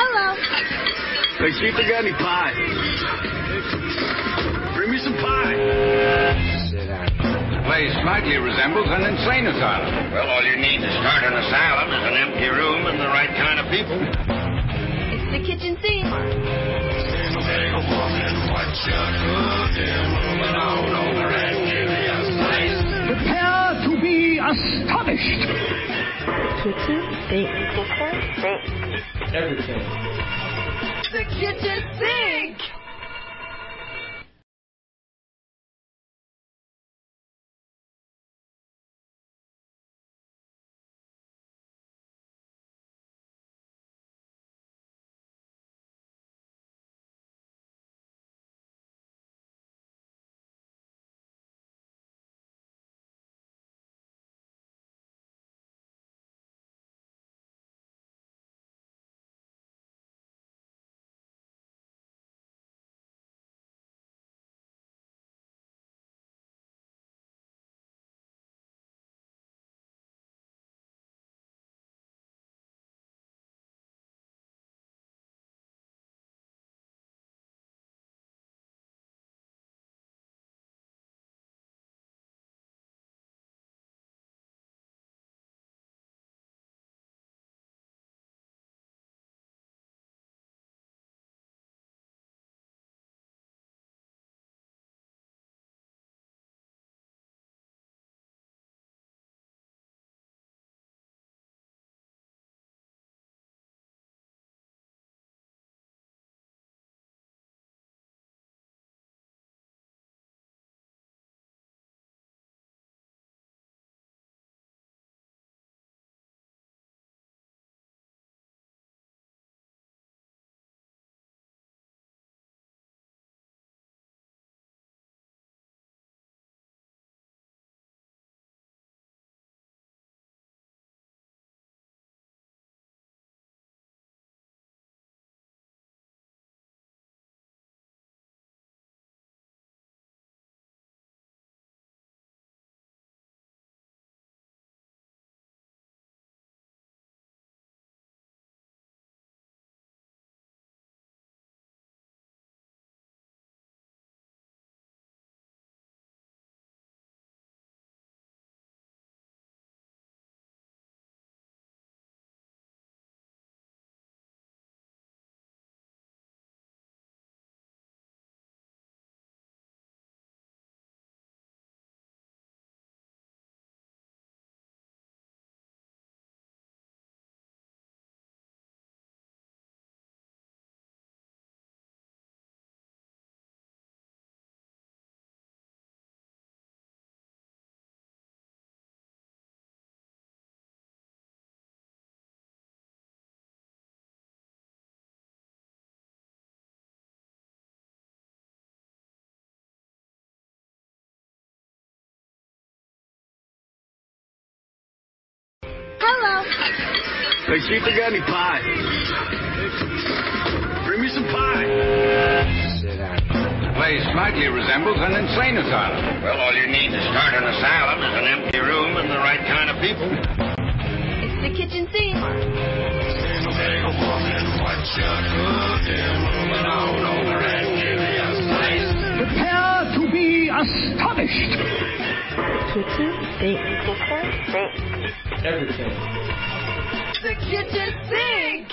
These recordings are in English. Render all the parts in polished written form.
Hello. Hey, see if they got any pie. Bring me some pie. Sit down. The place slightly resembles an insane asylum. Well, all you need to start an asylum is an empty room and the right kind of people. It's the kitchen sink. Prepare to be astonished. Kitchen sink. Everything. The kitchen sink. Hello. Hey, see if they got any pie. Bring me some pie. Sit down. The place slightly resembles an insane asylum. Well, all you need to start an asylum is an empty room and the right kind of people. It's the kitchen sink. Prepare to be astonished. Kitchen sink. Everything. The kitchen sink.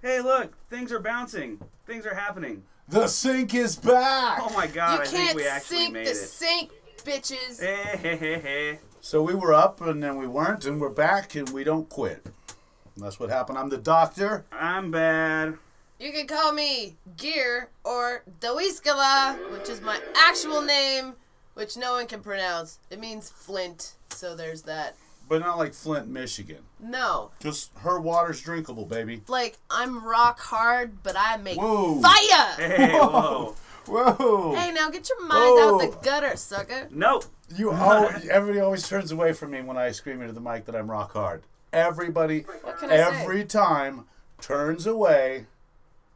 Hey, look, things are bouncing. Things are happening. The sink is back! Oh my god, You I think can't we actually sink made the it. sink, bitches. Hey. So we were up, and then we weren't, and we're back, and we don't quit. And that's what happened. I'm the doctor. I'm bad. You can call me Gear or Doiskala, which is my actual name, which no one can pronounce. It means Flint, so there's that. But not like Flint, Michigan. No. Just her water's drinkable, baby. Like, I'm rock hard, but I make Whoa. fire! Hey, whoa. Whoa! Hey, now get your mind out the gutter, sucker. Nope. Everybody always turns away from me when I scream into the mic that I'm rock hard. Everybody, What can I every time, turns away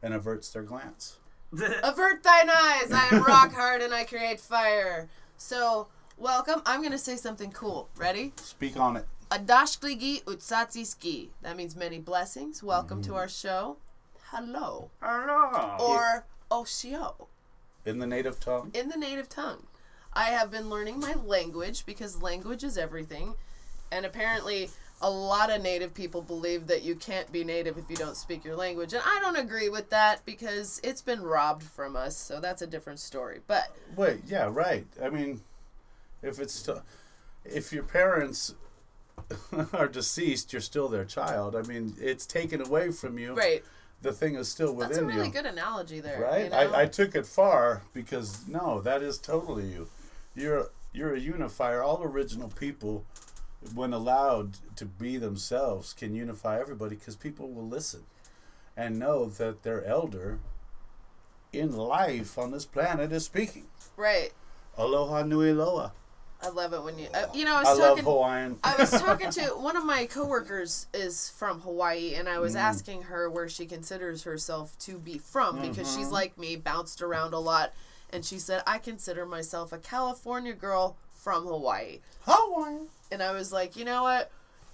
and averts their glance. Avert thine eyes. I am rock hard and I create fire. So, welcome. I'm going to say something cool. Ready? Speak on it. Adashkligi Utsatsiski. That means many blessings. Welcome to our show. Hello. Hello. Or Oshio. In the native tongue? In the native tongue. I have been learning my language because language is everything. And apparently a lot of native people believe that you can't be native if you don't speak your language. And I don't agree with that because it's been robbed from us. So that's a different story. But Wait, yeah, right. I mean, if your parents are deceased, you're still their child. I mean, it's taken away from you. right. The thing is still within you. That's a really good analogy there. Right? You know? I took it far because, no, that is totally you. You're a unifier. All original people, when allowed to be themselves, can unify everybody because people will listen and know that their elder in life on this planet is speaking. Right. Aloha nui loa. I love it when you... I I love Hawaiian. I was talking to one of my coworkers is from Hawaii, and I was asking her where she considers herself to be from because she's like me, bounced around a lot, and she said, I consider myself a California girl from Hawaii. Hawaii. And I was like, you know what?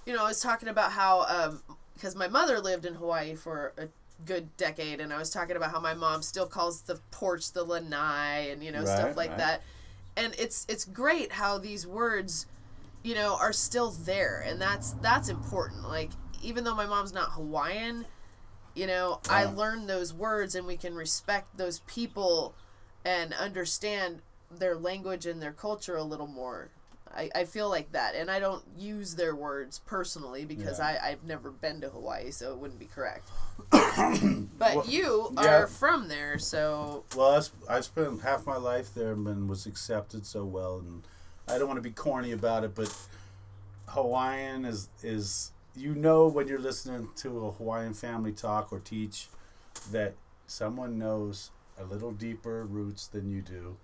I was talking about how, because my mother lived in Hawaii for a good decade, and I was talking about how my mom still calls the porch the lanai and, stuff like that. And it's great how these words, are still there. And that's important. Like, even though my mom's not Hawaiian, I learned those words and we can respect those people and understand their language and their culture a little more. I feel like that. And I don't use their words personally because I've never been to Hawaii, so it wouldn't be correct. But you are from there, so... Well, I spent half my life there and was accepted so well. And I don't want to be corny about it, but Hawaiian is when you're listening to a Hawaiian family talk or teach that someone knows a little deeper roots than you do,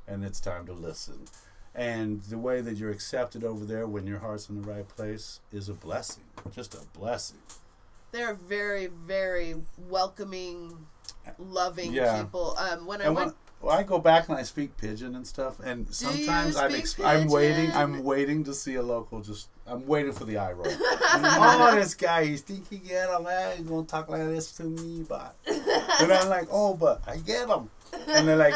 and it's time to listen. And the way that you're accepted over there when your heart's in the right place is a blessing. Just a blessing. They're very, very welcoming, loving people. When I go back and I speak pidgin and stuff, and sometimes I'm waiting to see a local. I'm waiting for the eye roll. Oh, this guy, he's thinking get him, man. He's gonna talk like this to me, but and I'm like, oh, but I get him, and they're like,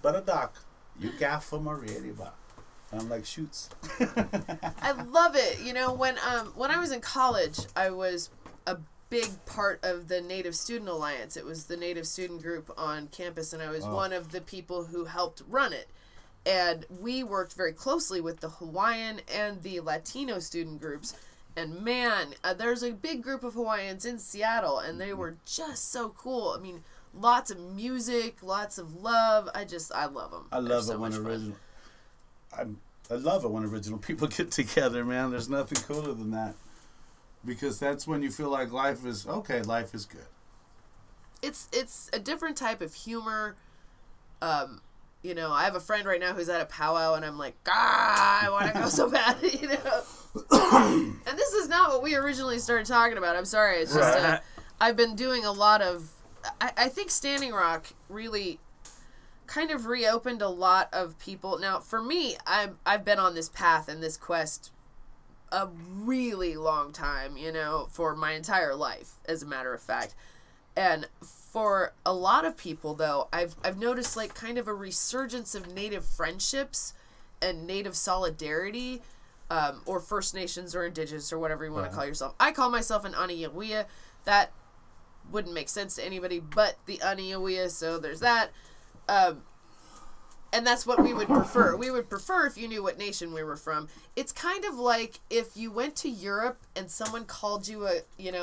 but a doc, you gaff him already, but. I'm like, shoots. I love it. When I was in college, I was a big part of the Native Student Alliance. It was the Native student group on campus, and I was one of the people who helped run it. And we worked very closely with the Hawaiian and the Latino student groups. And man, there's a big group of Hawaiians in Seattle, and they were just so cool. I mean, lots of music, lots of love. I love them. I love it when original. I love it when original people get together, man. There's nothing cooler than that. Because that's when you feel like life is good. It's a different type of humor. I have a friend right now who's at a powwow, and I'm like, I want to go so bad, And this is not what we originally started talking about. I'm sorry. It's just I've been doing a lot of... I think Standing Rock really... kind of reopened a lot of people. Now, for me, I've been on this path and this quest a really long time, for my entire life, as a matter of fact. And for a lot of people, though, I've noticed like kind of a resurgence of Native friendships and Native solidarity, or First Nations or Indigenous or whatever you want to call yourself. I call myself an Aniawea. That wouldn't make sense to anybody but the Aniawea, so there's that. And that's what we would prefer. We would prefer if you knew what nation we were from. It's kind of like if you went to Europe and someone called you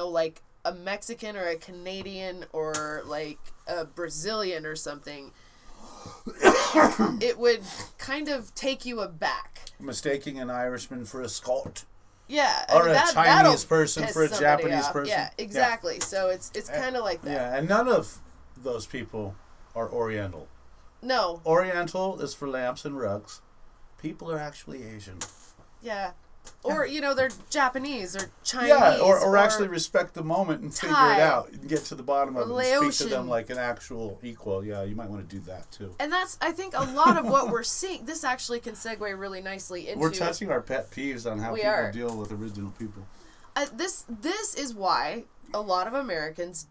like a Mexican or a Canadian or like a Brazilian or something. It would kind of take you aback. Mistaking an Irishman for a Scot. Yeah. Or a Chinese person for a Japanese person. Yeah, exactly. Yeah. So it's kind of like that. Yeah, and none of those people are Oriental. No. Oriental is for lamps and rugs. People are actually Asian. Yeah. Or, they're Japanese or Chinese. Yeah, or actually respect the moment and figure it out and get to the bottom of it and Laotian. speak to them like an actual equal. Yeah, you might want to do that too. And that's, I think, a lot of what we're seeing. This actually can segue really nicely into... We're touching our pet peeves on how people deal with original people. This is why a lot of Americans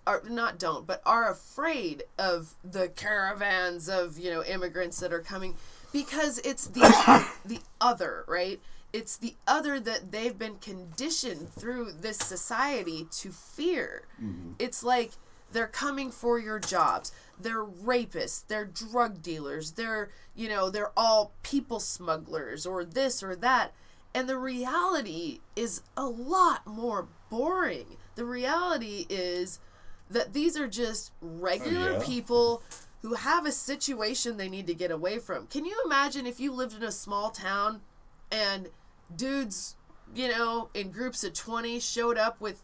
are afraid of the caravans of, immigrants that are coming, because it's the other, right? It's the other that they've been conditioned through this society to fear. Mm-hmm. It's like they're coming for your jobs. They're rapists. They're drug dealers. They're all people smugglers or this or that. And the reality is a lot more boring. The reality is that these are just regular people who have a situation they need to get away from. Can you imagine if you lived in a small town and dudes, in groups of 20 showed up with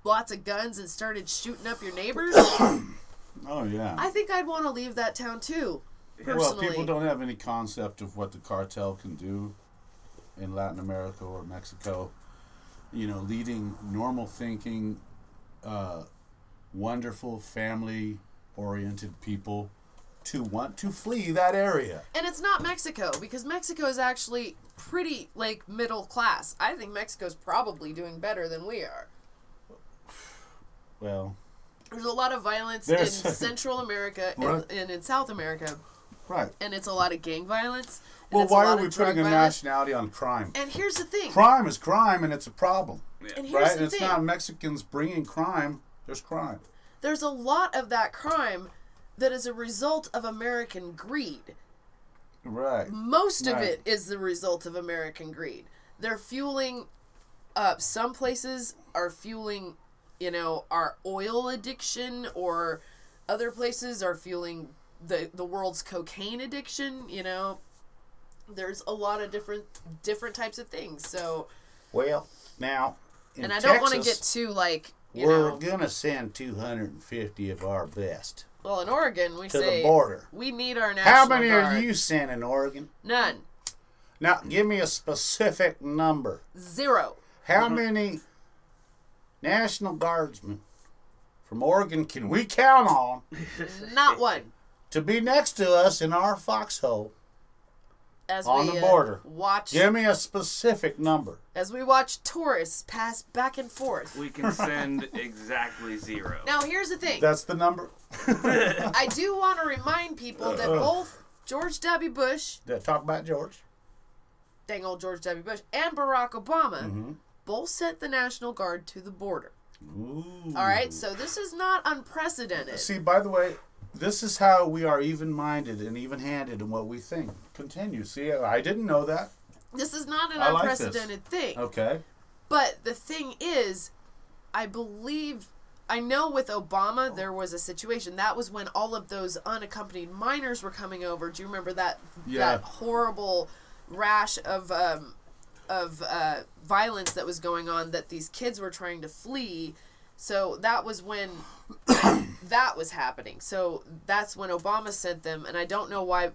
lots of guns and started shooting up your neighbors? Oh, yeah. I think I'd want to leave that town too, personally. Well, people don't have any concept of what the cartel can do in Latin America or Mexico. Leading normal thinking, wonderful family-oriented people to want to flee that area. And it's not Mexico, because Mexico is actually pretty, middle class. I think Mexico's probably doing better than we are. Well... There's a lot of violence in Central America and in South America. Right. And it's a lot of gang violence. Well, why are we putting a nationality on crime? And here's the thing. Crime is crime, and it's a problem. Yeah. And right? And it's not Mexicans bringing crime. There's crime. There's a lot of that crime that is a result of American greed. Right. Most of it is the result of American greed. They're fueling... some places are fueling, our oil addiction, or other places are fueling the world's cocaine addiction, There's a lot of different types of things, so... Well, now, in and I Texas, don't want to get too, we're going to send 250 of our best. Well, in Oregon, we to say... the border. We need our national How many guard. are you sending, Oregon? None. Now, give me a specific number. 0. How many National Guardsmen from Oregon can we count on? Not one. To be next to us in our foxhole as on we, the border. Watch. Give me a specific number. As we watch tourists pass back and forth. We can send exactly 0. Now, here's the thing. That's the number. I do want to remind people that both George W. Bush... Talk about George. Dang old George W. Bush and Barack Obama both sent the National Guard to the border. Ooh. All right, so this is not unprecedented. See, by the way, this is how we are even-minded and even-handed in what we think. Continue. See, I didn't know that. This is not an unprecedented thing. Okay. But the thing is, I know with Obama there was a situation. That was when all of those unaccompanied minors were coming over. Do you remember that horrible rash of violence that was going on, that these kids were trying to flee? So that was when that was happening. So that's when Obama sent them, and I don't know why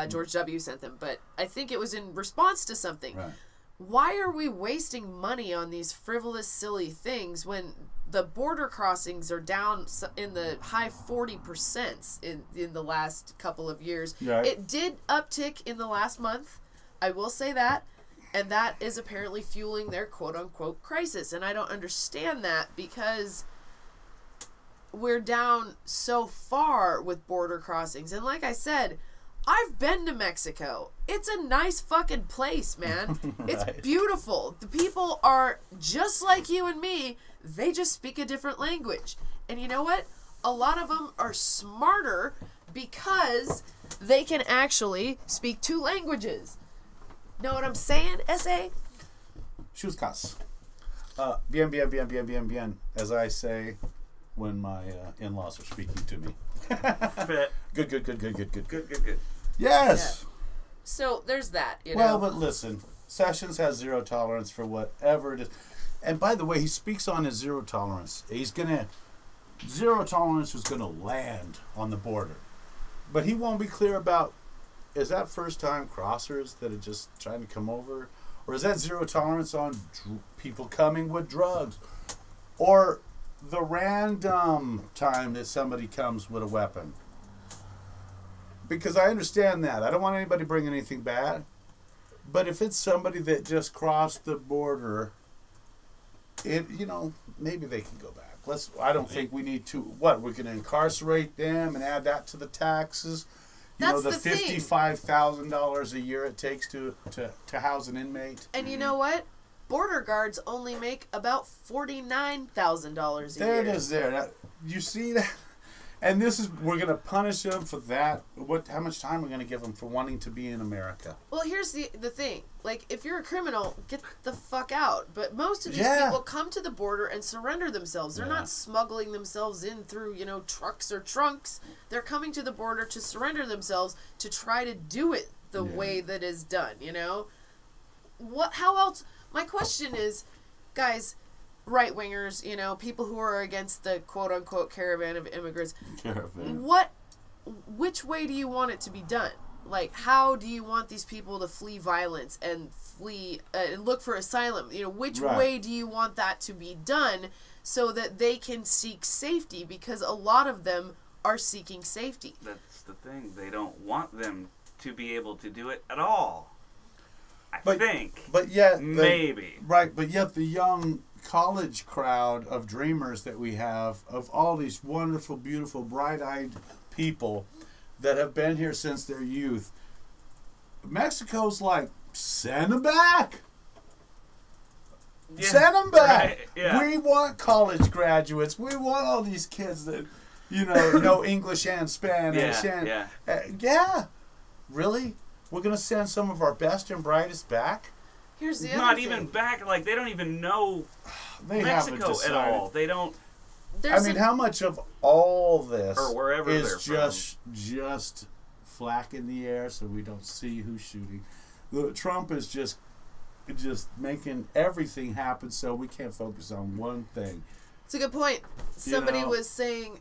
George W. sent them, but I think it was in response to something. Right. Why are we wasting money on these frivolous, silly things when the border crossings are down in the high 40% in the last couple of years? Right. It did uptick in the last month, I will say that, and that is apparently fueling their quote-unquote crisis, and I don't understand that, because we're down so far with border crossings. And like I said, I've been to Mexico. It's a nice fucking place, man. It's beautiful. The people are just like you and me. They just speak a different language. And you know what? A lot of them are smarter because they can actually speak 2 languages. Know what I'm saying, S.A.? Chuscas. Bien, as I say when my in-laws are speaking to me. Good. Yes. Yeah. So there's that, Well, but listen, Sessions has 0 tolerance for whatever it is. And by the way, he speaks on his 0 tolerance. 0 tolerance is going to land on the border. But he won't be clear about is that first-time crossers that are just trying to come over? Or is that zero tolerance on people coming with drugs? Or the random time that somebody comes with a weapon? Because I understand that. I don't want anybody bringing anything bad. But if it's somebody that just crossed the border, maybe they can go back. I don't think we need to. We're going to incarcerate them and add that to the taxes. That's the thing. $55,000 a year it takes to house an inmate. And you know what? Border guards only make about $49,000 a year. There it is. You see that? And we're going to punish them for that. How much time are we going to give them for wanting to be in America? Well, here's the thing. Like, if you're a criminal, get the fuck out. But most of these people come to the border and surrender themselves. They're not smuggling themselves in through, trucks or trunks. They're coming to the border to surrender themselves to try to do it the way that is done, How else? My question is, guys, right-wingers, people who are against the quote-unquote caravan of immigrants. Caravan. Which way do you want it to be done? Like, how do you want these people to flee violence and flee and look for asylum? Which way do you want that to be done so that they can seek safety? Because a lot of them are seeking safety. That's the thing. They don't want them to be able to do it at all. I think. But yet... Maybe. Right, but yet the young college crowd of dreamers that we have, of all these wonderful, beautiful, bright-eyed people that have been here since their youth, Mexico's like, send them back. Yeah, send them back. Right, yeah. We want college graduates. We want all these kids that, know English and Spanish. Yeah. Really? We're going to send some of our best and brightest back? Here's the other Not thing. even back. Like, they don't even know They Mexico at all. They don't. How much of all this Or wherever is they're just flak in the air so we don't see who's shooting? Trump is just making everything happen so we can't focus on one thing. It's a good point. Somebody was saying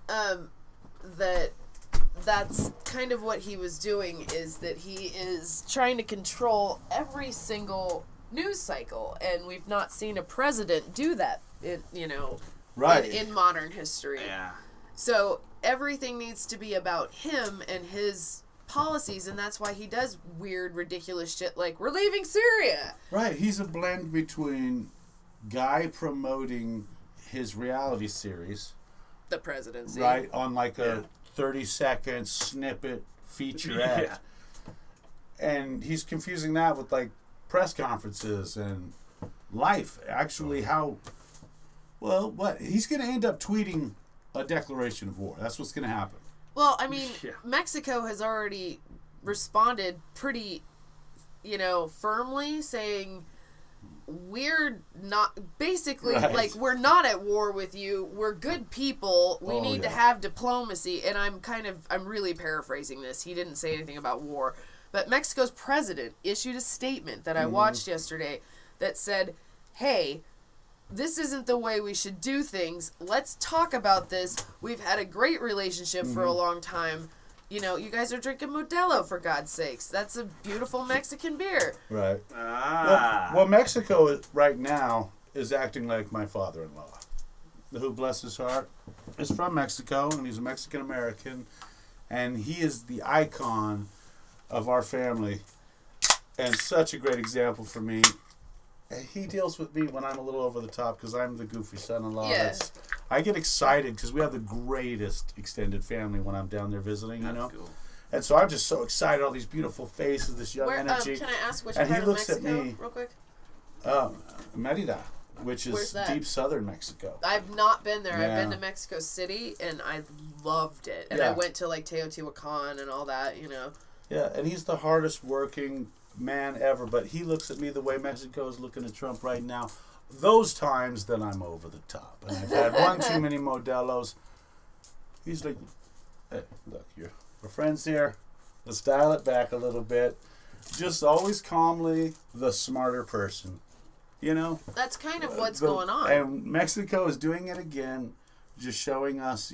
that's kind of what he was doing, is that he is trying to control every single news cycle, and we've not seen a president do that in modern history. Yeah. So everything needs to be about him and his policies, and that's why he does weird, ridiculous shit like, we're leaving Syria. Right. He's a blend between guy promoting his reality series, The presidency. right, on like a 30-second snippet featurette. Yeah. And he's confusing that with like press conferences and life. Actually, he's going to end up tweeting a declaration of war. That's what's going to happen. Well, I mean, Mexico has already responded pretty, firmly, saying we're not, basically, like, we're not at war with you. We're good people. We need to have diplomacy. And I'm really paraphrasing this. He didn't say anything about war. But Mexico's president issued a statement that I watched yesterday that said, hey, this isn't the way we should do things. Let's talk about this. We've had a great relationship for a long time. You guys are drinking Modelo, for God's sakes. That's a beautiful Mexican beer. Right. Well, Mexico right now is acting like my father-in-law, who, bless his heart, is from Mexico, and he's a Mexican-American, and he is the icon of our family, and such a great example for me. He deals with me when I'm a little over the top because I'm the goofy son-in-law. Yeah. I get excited because we have the greatest extended family when I'm down there visiting, That's cool. And so I'm just so excited, all these beautiful faces, this young energy. Can I ask which And he part of looks at Mexico, me. real quick? Merida, which Where's is that? deep southern Mexico. I've not been there. I've been Yeah. to Mexico City, and I loved it. And I went to, like, Teotihuacan and all that, Yeah, and he's the hardest working man ever, but he looks at me the way Mexico is looking at Trump right now. Those times that I'm over the top, and I've had one too many Modelos. He's like, hey, look, we're friends here. Let's dial it back a little bit. Just always calmly, the smarter person. That's kind of what's going on. And Mexico is doing it again, just showing us,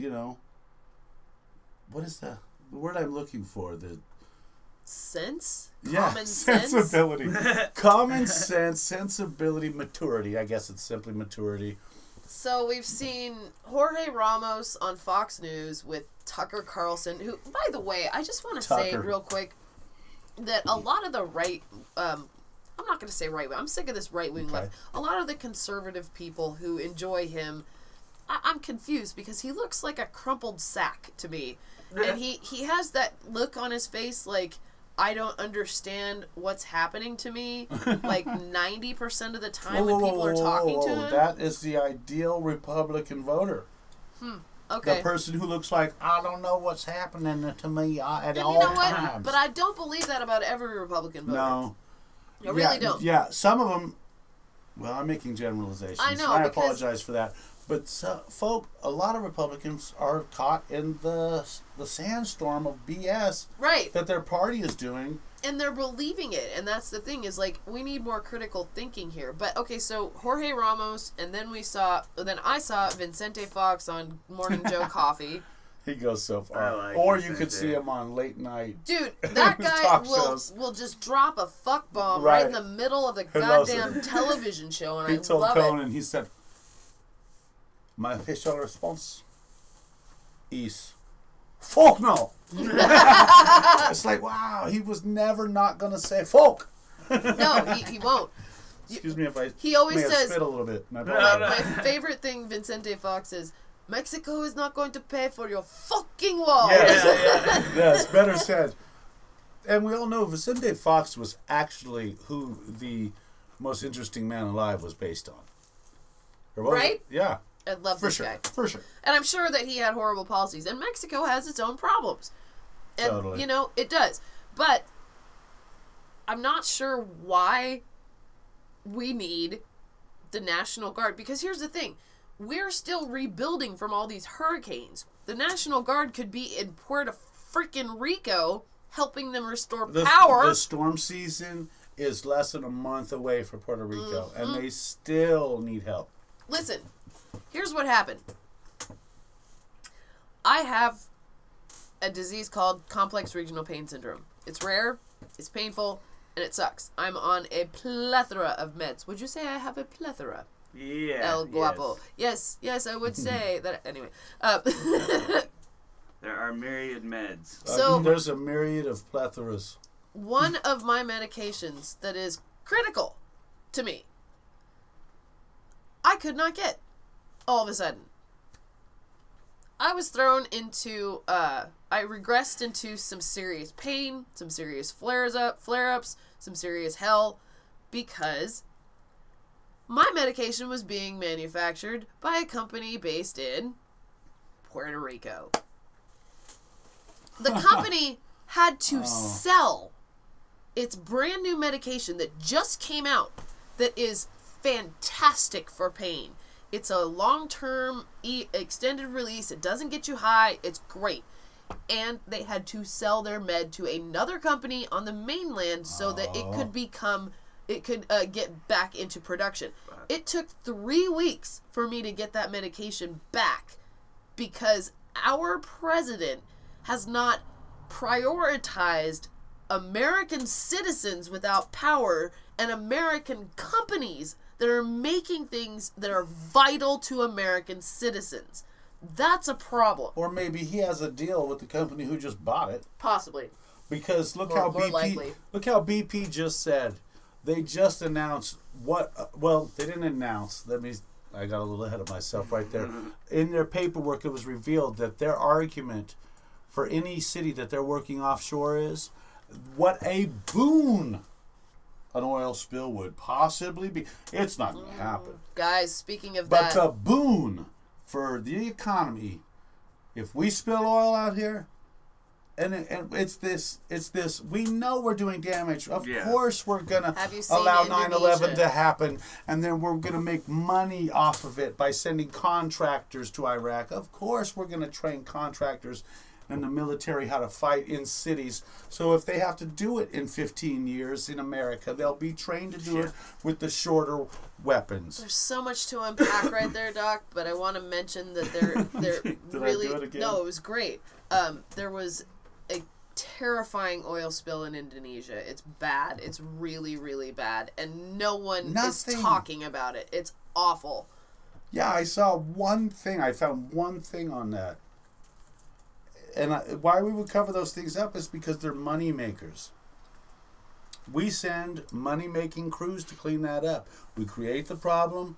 what is the word I'm looking for? sense? Yeah, Common sense? sensibility. Common sense, sensibility, maturity. I guess it's simply maturity. So we've seen Jorge Ramos on Fox News with Tucker Carlson, who, by the way, I just want to say real quick that a lot of the right, I'm not going to say right wing, I'm sick of this right wing left. A lot of the conservative people who enjoy him, I'm confused because he looks like a crumpled sack to me. And he has that look on his face like, I don't understand what's happening to me, like 90% of the time when people are talking to him. That is the ideal Republican voter. Okay. The person who looks like, I don't know what's happening to me at all you know what? times. But I don't believe that about every Republican voter. No. I really don't. Yeah, some of them, well, I'm making generalizations. I know, I because apologize for that. But, a lot of Republicans are caught in the sandstorm of BS right. that their party is doing. And they're believing it. And that's the thing is, like, we need more critical thinking here. But, okay, so Jorge Ramos, and then I saw Vicente Fox on Morning Joe Coffee. He goes so far. like or Vicente. you could see him on late night. Dude, that guy will just drop a fuck bomb right in the middle of the goddamn television show, and He I told love Conan, it. he said, my official response is, fuck no. It's like, wow, he was never not going to say fuck. No, he won't. Excuse me if I He always may have says, spit a little bit. my favorite thing Vicente Fox is, Mexico is not going to pay for your fucking wall. Yes, better said. And we all know Vicente Fox was actually who the most interesting man alive was based on. Right? Yeah. I love this guy. For sure. And I'm sure that he had horrible policies. And Mexico has its own problems. And, Totally. you know, it does. But I'm not sure why we need the National Guard. Because here's the thing. We're still rebuilding from all these hurricanes. The National Guard could be in Puerto freaking Rico helping them restore power. The storm season is less than a month away for Puerto Rico. And they still need help. Listen, here's what happened. I have a disease called complex regional pain syndrome. It's rare, it's painful, and it sucks. I'm on a plethora of meds. Would you say I have a plethora? Yeah. El Guapo. Yes, I would say that. Anyway. There are myriad meds. So there's a myriad of plethoras. One of my medications that is critical to me, I could not get all of a sudden. I was thrown into, I regressed into some serious pain, some serious flare-ups, some serious hell, because my medication was being manufactured by a company based in Puerto Rico. The company had to sell its brand new medication that just came out that is fantastic for pain. It's a long-term extended release. It doesn't get you high. It's great. And they had to sell their med to another company on the mainland so that it could get back into production. It took 3 weeks for me to get that medication back because our president has not prioritized American citizens without power and American companies that are making things that are vital to American citizens. That's a problem. Or maybe he has a deal with the company who just bought it. Possibly. Because look More how likely. BP just said. They just announced well, they didn't announce. I got a little ahead of myself right there. In their paperwork, it was revealed that their argument for any city that they're working offshore is what a boon an oil spill would possibly be. It's not going to happen. Guys, speaking of But that, a boon for the economy, if we spill oil out here, and it's this, we know we're doing damage. Of course we're going to allow 9/11 to happen, and then we're going to make money off of it by sending contractors to Iraq. Of course we're going to train contractors and the military how to fight in cities. So if they have to do it in 15 years in America, they'll be trained to do it with the shorter weapons. there's so much to unpack right there, Doc, but I want to mention that they're Did really... I do it again? No, it was great. There was terrifying oil spill in Indonesia. It's bad. It's really, really bad. And no one is talking about it. It's awful. Yeah, I saw one thing. I found one thing on that. And why we would cover those things up is because they're money makers. We send money-making crews to clean that up. We create the problem,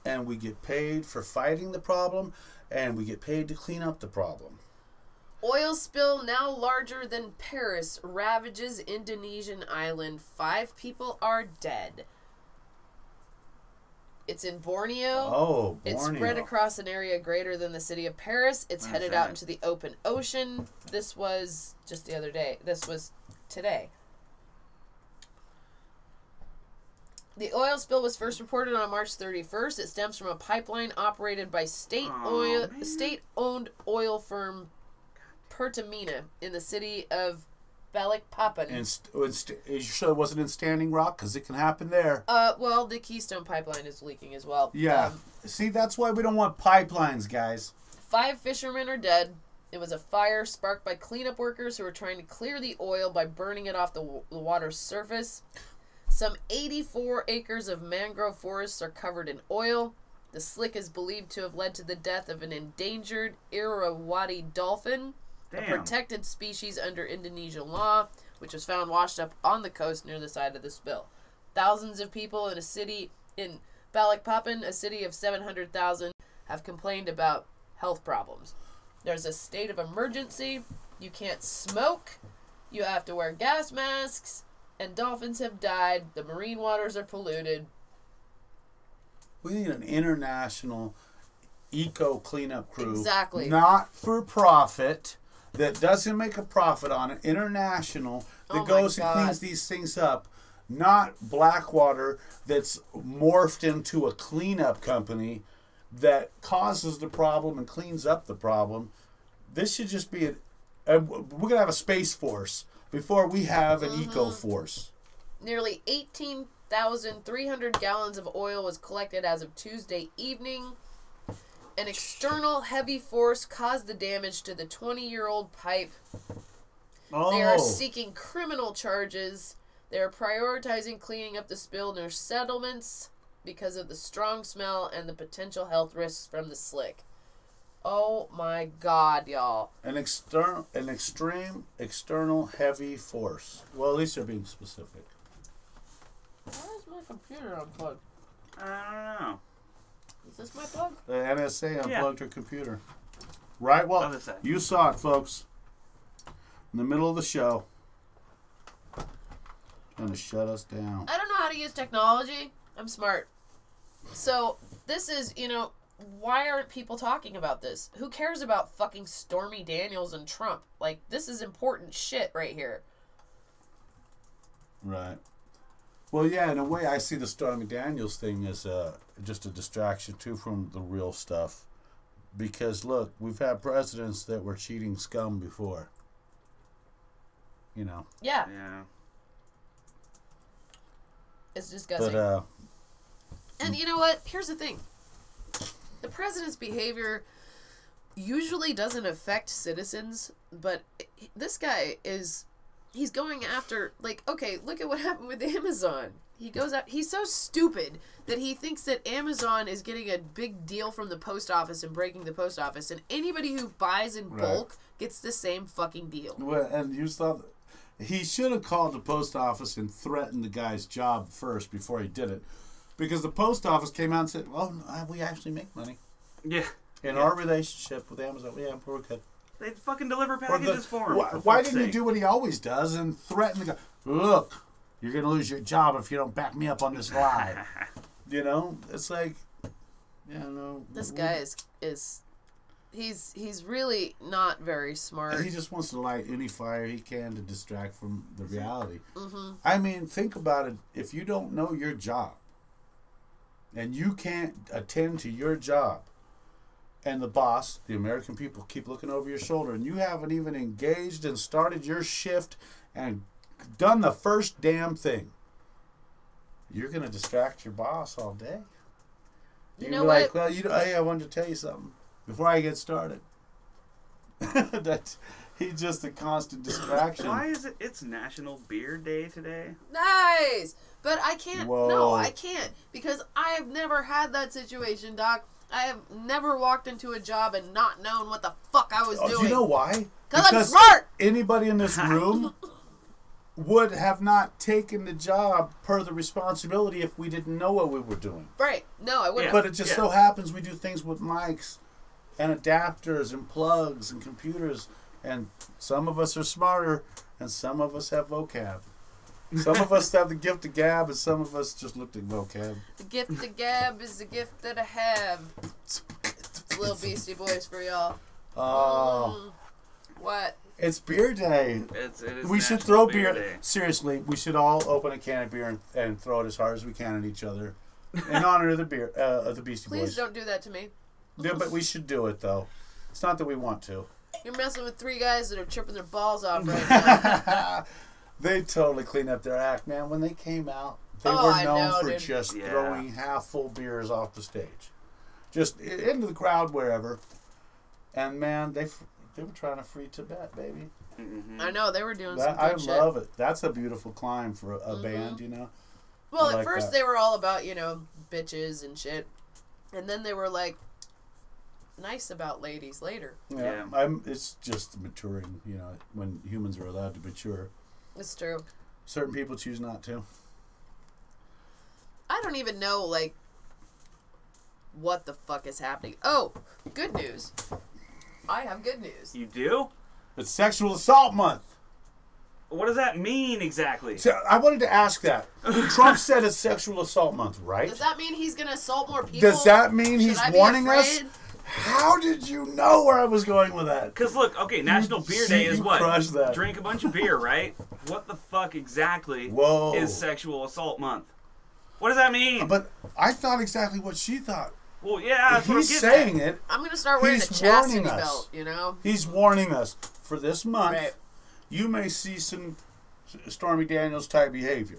and we get paid for fighting the problem, and we get paid to clean up the problem. Oil spill now larger than Paris ravages Indonesian island. 5 people are dead. It's in Borneo. Oh, Borneo. It's spread across an area greater than the city of Paris. It's headed out into the open ocean. This was just the other day. This was today. The oil spill was first reported on March 31st. It stems from a pipeline operated by state-owned oil firm Pertamina in the city of Balikpapan. You sure it wasn't in Standing Rock? Because it can happen there. Well, the Keystone Pipeline is leaking as well. Yeah. See, that's why we don't want pipelines, guys. 5 fishermen are dead. It was a fire sparked by cleanup workers who were trying to clear the oil by burning it off the water's surface. Some 84 acres of mangrove forests are covered in oil. The slick is believed to have led to the death of an endangered Irrawaddy dolphin, a protected species under Indonesian law, which was found washed up on the coast near the site of the spill. Thousands of people in a city in Balikpapan, a city of 700,000, have complained about health problems. There's a state of emergency. You can't smoke. You have to wear gas masks. And dolphins have died. The marine waters are polluted. We need an international eco cleanup crew. Exactly. Not for profit. That doesn't make a profit on it. International that goes and cleans these things up. Not Blackwater that's morphed into a cleanup company that causes the problem and cleans up the problem. This should just be we're going to have a space force before we have an eco force. Nearly 18,300 gallons of oil was collected as of Tuesday evening. An external heavy force caused the damage to the 20-year-old pipe. They are seeking criminal charges. They are prioritizing cleaning up the spill near settlements because of the strong smell and the potential health risks from the slick. Oh my God, y'all. An extreme external heavy force. Well, at least they're being specific. Why is my computer unplugged? I don't know. Is this my plug? The NSA unplugged her computer. Right? Well, you saw it, folks. In the middle of the show. Trying to shut us down. I don't know how to use technology. I'm smart. So, this is, why aren't people talking about this? Who cares about fucking Stormy Daniels and Trump? Like, this is important shit right here. Right. Well, yeah, in a way, I see the Stormy Daniels thing as just a distraction, too, from the real stuff. Because, look, we've had presidents that were cheating scum before. Yeah. Yeah. It's disgusting. But, and you know what? Here's the thing. The president's behavior usually doesn't affect citizens, but this guy he's going after, okay, look at what happened with Amazon. He goes out, he's so stupid that he thinks that Amazon is getting a big deal from the post office and breaking the post office, and anybody who buys in bulk gets the same fucking deal. Well, and you saw, he should have called the post office and threatened the guy's job first before he did it. Because the post office came out and said, well, we actually make money. Yeah. In our relationship with Amazon, we're good. They fucking deliver packages for him. Why didn't he do what he always does and threaten the guy? Look, you're going to lose your job if you don't back me up on this lie. It's like, This guy is he's really not very smart. He just wants to light any fire he can to distract from the reality. Mm-hmm. I mean, think about it. If you don't know your job, and you can't attend to your job, and the boss, the American people, keep looking over your shoulder, and you haven't even engaged and started your shift and done the first damn thing, you're going to distract your boss all day. You know what? Well, hey, I wanted to tell you something before I get started. He's just a constant distraction. Why is it? It's National Beer Day today. Nice! But I can't. Whoa. No, I can't. Because I have never had that situation, Doc. I have never walked into a job and not known what the fuck I was doing. Do you know why? Because I'm smart! Anybody in this room would have not taken the job per the responsibility if we didn't know what we were doing. Right. No, I wouldn't. But it just so happens we do things with mics and adapters and plugs and computers, and some of us are smarter and some of us have vocab. Some of us have the gift of gab and some of us just looked at vocab. The gift of gab is the gift that I have. Little Beastie Boys for y'all. Oh. What? It's beer day. It is We should National throw beer. Day. Seriously, we should all open a can of beer and throw it as hard as we can at each other in honor of the beer of the Beastie Please Boys. don't do that to me. Yeah, but we should do it though. It's not that we want to. You're messing with three guys that are tripping their balls off right now. They totally cleaned up their act, man. When they came out, they Oh, were I known know, for dude. just Yeah. throwing half-full beers off the stage, just into the crowd wherever. And man, they were trying to free Tibet, baby. Mm-hmm. I know, they were doing some That, good I shit. love it. That's a beautiful climb for a band, you know. Well, I at like first that. they were all about, bitches and shit. And then they were like, nice about ladies later. Yeah, it's just maturing, you know, when humans are allowed to mature. It's true. Certain people choose not to. I don't even know, what the fuck is happening. Oh, good news. I have good news. You do? It's Sexual Assault Month. What does that mean exactly? So I wanted to ask that. Trump said it's Sexual Assault Month, right? Does that mean he's going to assault more people? Does that mean Should he's I be warning us? afraid? How did you know where I was going with that? Because look, okay, National Beer Day is You what? crushed that. Drink a bunch of beer, right? What the fuck exactly Whoa. is Sexual Assault Month? What does that mean? But I thought exactly what she thought. Well, yeah, that's what I'm He's getting saying at. it. I'm going to start wearing He's a chastity warning us. belt, you know? He's warning us. For this month, Right. you may see some Stormy Daniels type behavior.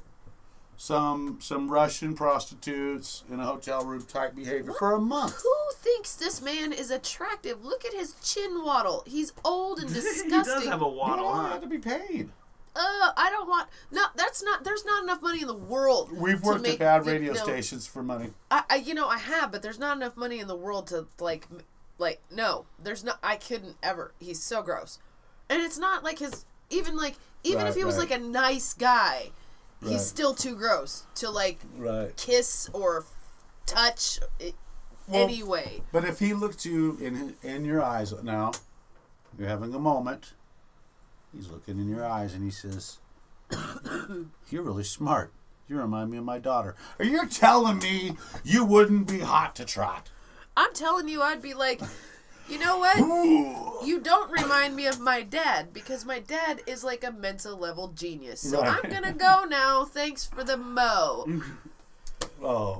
Some Russian prostitutes in a hotel room type behavior for a month. Who thinks this man is attractive? Look at his chin waddle. He's old and disgusting. He does have a You waddle, don't huh? have to be paid. I don't want. No, that's not. There's not enough money in the world. We've to worked make, at bad radio no, stations for money. I have, but there's not enough money in the world to no. There's not. I couldn't ever. He's so gross, and it's not like his. Even if he was Right. like a nice guy, Right. he's still too gross to Right. kiss or touch. Anyway. But if he looked you in your eyes now, you're having a moment. He's looking in your eyes and he says, "You're really smart. You remind me of my daughter." Are you telling me you wouldn't be hot to trot? I'm telling you, I'd be like, you know what? You don't remind me of my dad because my dad is like a mental level genius. So Right. I'm gonna go now. Thanks for the mo. Oh,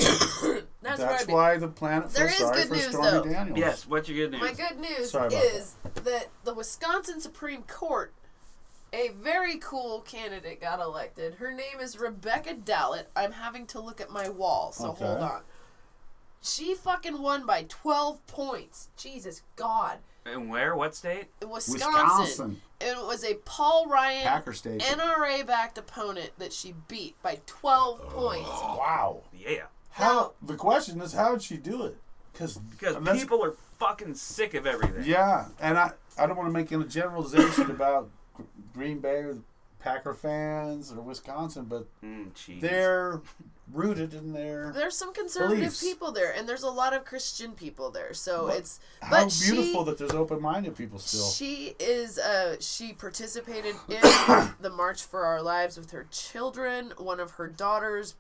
That's that's why why the planet There feels is sorry good for news, Stormy though. Daniels. Yes, what's your good news? my good news Sorry about is that the Wisconsin Supreme Court, a very cool candidate got elected. Her name is Rebecca Dallett. I'm having to look at my wall, so Okay. hold on. She fucking won by 12 points. Jesus God. And where? What state? Wisconsin. It was a Paul Ryan Packer State. NRA-backed opponent that she beat by 12 points. Wow. Yeah. How? The question is, how did she do it? Because that's- people are fucking sick of everything. Yeah, and I don't want to make any generalization about Green Bay or Packer fans or Wisconsin, but Cheese. they're rooted in their. There's some conservative beliefs. people there, and there's a lot of Christian people there. So But it's How but beautiful that there's open-minded people still. She is she participated in the March for Our Lives with her children. One of her daughters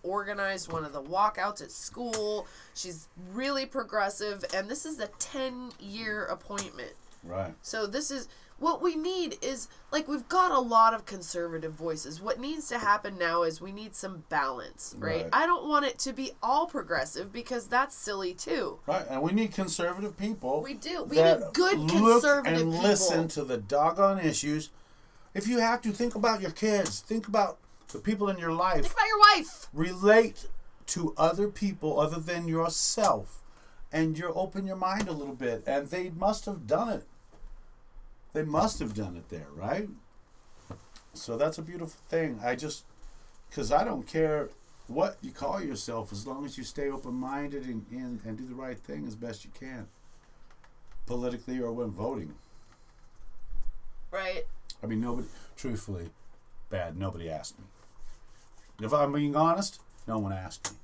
organized one of the walkouts at school. She's really progressive, and this is a 10-year appointment. Right. So this is what we need is we've got a lot of conservative voices. What needs to happen now is we need some balance, right? Right. I don't want it to be all progressive because that's silly too. Right, and we need conservative people. We do. We that need good look conservative and people. listen to the doggone issues. If you have to, think about your kids. Think about the people in your life. Think about your wife. Relate to other people other than yourself, and you open your mind a little bit. And they must have done it. They must have done it there, right? So that's a beautiful thing. Because I don't care what you call yourself as long as you stay open-minded and do the right thing as best you can. Politically or when voting. Right. I mean, nobody asked me. If I'm being honest, no one asked me.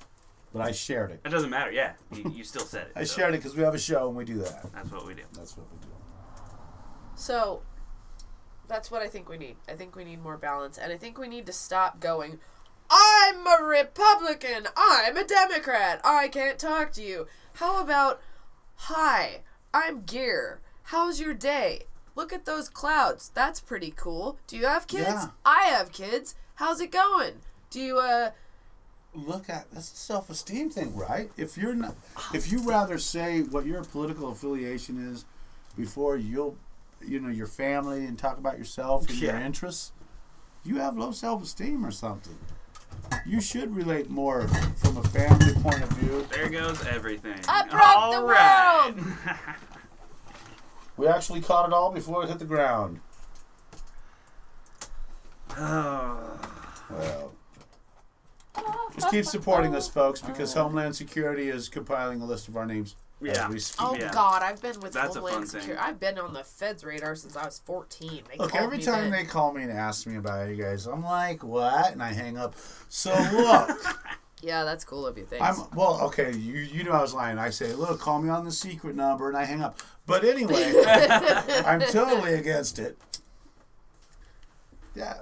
But I shared it. It doesn't matter, yeah. You still said it. I shared it because we have a show and we do that. That's what we do. That's what we do. So, that's what I think we need. I think we need more balance. And I think we need to stop going, I'm a Republican. I'm a Democrat. I can't talk to you. How about, hi, I'm Gear. How's your day? Look at those clouds. That's pretty cool. Do you have kids? Yeah. I have kids. How's it going? Do you, That's a self-esteem thing, right? If you rather say what your political affiliation is before your family and talk about yourself and your interests, you have low self-esteem or something. You should relate more from a family point of view. There goes everything. I broke the world! We actually caught it all before it hit the ground. Oh. Well, just keep supporting us, folks, because Homeland Security is compiling a list of our names. Yeah. As we speak. Oh, Yeah. God, I've been with That's a Homeland fun thing. Security. I've been on the Fed's radar since I was 14. They Look, called every me time then. they call me and ask me about you guys, I'm like, what? And I hang up. So look, Yeah, that's cool of you. Thanks. okay, you know I was lying. I say, look, call me on the secret number, and I hang up. But anyway, I'm totally against it. Yeah,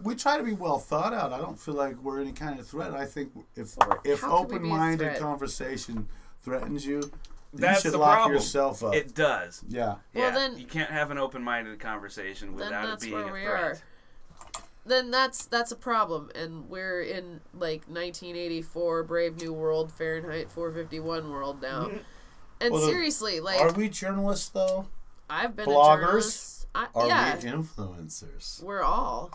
we try to be well thought out. I don't feel like we're any kind of threat. I think if How could we be a open-minded threat? conversation threatens you, That's you should the lock problem. yourself up. It does. Yeah. Well, Yeah. then- You can't have an open-minded conversation without it that's being where a we threat. are. Then that's a problem, and we're in like 1984 Brave New World Fahrenheit 451 world now. And Well, seriously, like Are we journalists though? I've been bloggers? a journalist. Are Yeah, we influencers? we're all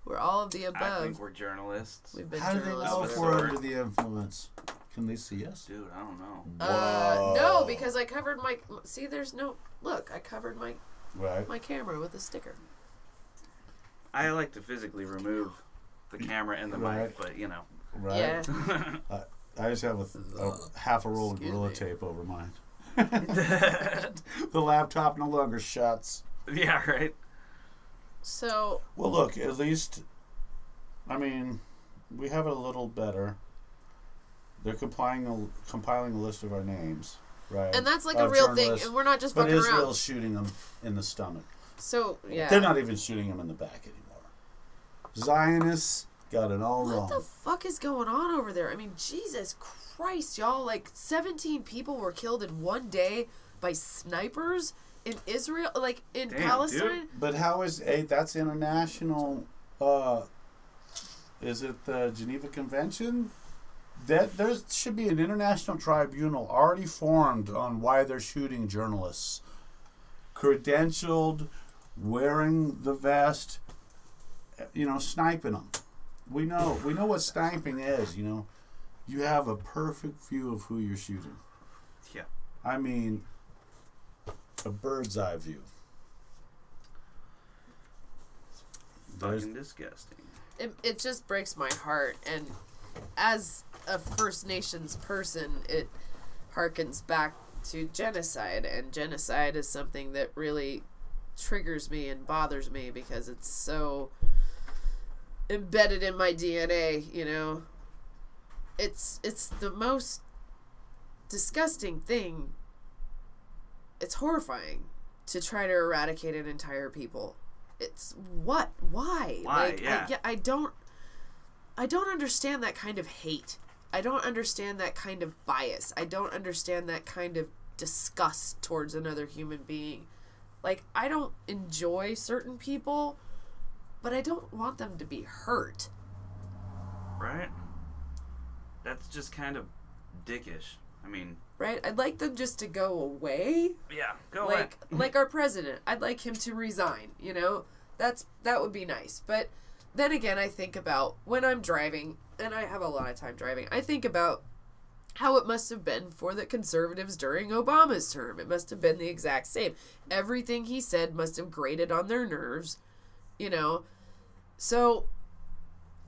of the I above. think we're journalists. We've been How do they journalists. know of if a we're sort. under the influence? Can they see us? Dude, I don't know. No, Whoa. because I covered my. See, there's no look. I covered Right. my camera with a sticker. I like to physically remove the camera and the Right. mic, but you know. Right. Yeah. I just have half a roll of Excuse Gorilla me. tape over mine. The laptop no longer shuts. Yeah, right. So Well, look, at least, I mean, we have it a little better. They're compiling a list of our names, right? and that's like Of a real thing, journalists. and we're not just But fucking Israel's around. shooting them in the stomach. So yeah. They're not even shooting them in the back anymore. Zionists got it all What wrong. the fuck is going on over there? I mean, Jesus Christ, y'all! Like 17 people were killed in one day by snipers in Israel, like in Damn, Palestine. But how is that's international? Is it the Geneva Convention? That there should be an international tribunal already formed on why they're shooting journalists, credentialed, wearing the vest, sniping them. We know what sniping is. You have a perfect view of who you're shooting. Yeah. I mean, a bird's eye view. Fucking disgusting. It just breaks my heart, and as a First Nations person, it harkens back to genocide, and genocide is something that really triggers me and bothers me because it's so embedded in my DNA. It's the most disgusting thing. It's horrifying to try to eradicate an entire people. It's why? Why? Yeah. I don't understand that kind of hate. I don't understand that kind of bias. I don't understand that kind of disgust towards another human being. Like, I don't enjoy certain people, but I don't want them to be hurt. Right? That's just kind of dickish. I mean, Right? I'd like them just to go away. yeah, go away. Like our president. I'd like him to resign, That would be nice. But then again, I think about when I'm driving, and I have a lot of time driving, I think about how it must have been for the conservatives during Obama's term. It must have been the exact same. Everything he said must have grated on their nerves, you know. So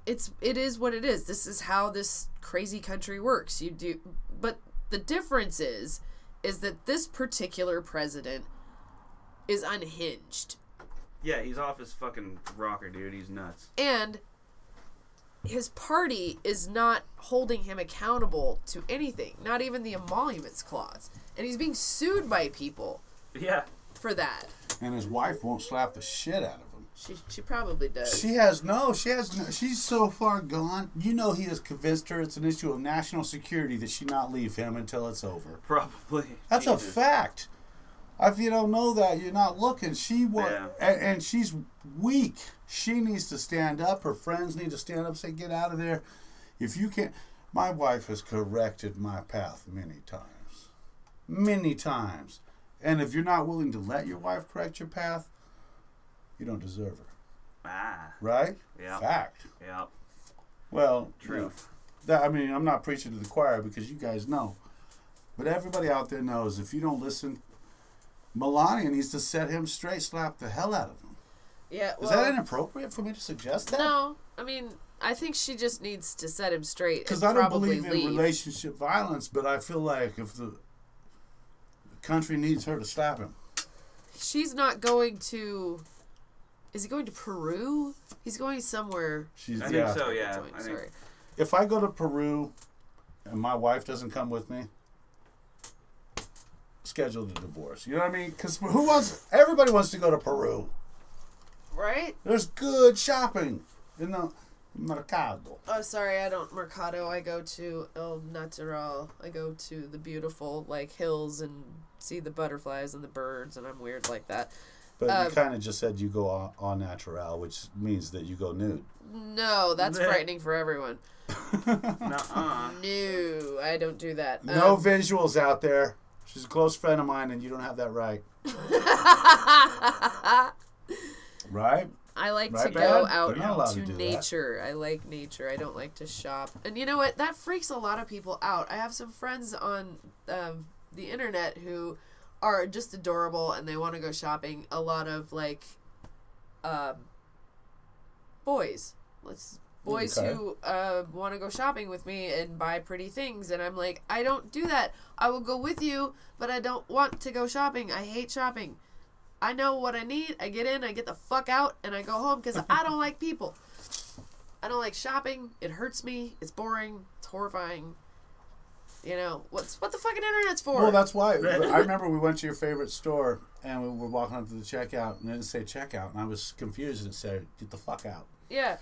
it is what it is. This is how this crazy country works. But the difference is that this particular president is unhinged. Yeah, he's off his fucking rocker, dude. He's nuts. And his party is not holding him accountable to anything, not even the emoluments clause. And he's being sued by people for that. And his wife won't slap the shit out of him. She probably does. She's so far gone. You know he has convinced her it's an issue of national security that she not leave him until it's over. Probably. That's a fact. If you don't know that, you're not looking. And she's weak. She needs to stand up. Her friends need to stand up, say, get out of there. If you can't... My wife has corrected my path many times. Many times. And if you're not willing to let your wife correct your path, you don't deserve her. Right? Yeah. Fact. Yeah. Well, truth. I'm not preaching to the choir because you guys know. But everybody out there knows if you don't listen... Melania needs to set him straight, slap the hell out of him. Yeah, Is that inappropriate for me to suggest that? No, I mean, I think she just needs to set him straight. Because I don't believe in relationship violence, but I feel like if the country needs her to slap him. She's not going to... Is he going to Peru? He's going somewhere. I think so, yeah. Sorry. If I go to Peru and my wife doesn't come with me, schedule the divorce. You know what I mean? Because everybody wants to go to Peru. Right? There's good shopping in the Mercado. Oh, sorry, I don't Mercado. I go to El Natural. I go to the beautiful, hills and see the butterflies and the birds, and I'm weird like that. But you kind of just said you go en natural, which means that you go nude. No, that's frightening for everyone. Nuh-uh. No, I don't do that. No visuals out there. She's a close friend of mine, and you don't have that right. Right? I like to go out into nature. I like nature. I don't like to shop. And you know what? That freaks a lot of people out. I have some friends on the internet who are just adorable, and they want to go shopping. A lot of, boys. Boys who want to go shopping with me and buy pretty things, and I'm like, I don't do that. I will go with you, but I don't want to go shopping. I hate shopping. I know what I need. I get in, I get the fuck out, and I go home because I don't like people. I don't like shopping. It hurts me. It's boring. It's horrifying. You know, what the fucking internet's for? Well, that's why. I remember we went to your favorite store, and we were walking up to the checkout, and it didn't say checkout, and I was confused, and it said, get the fuck out. Yeah.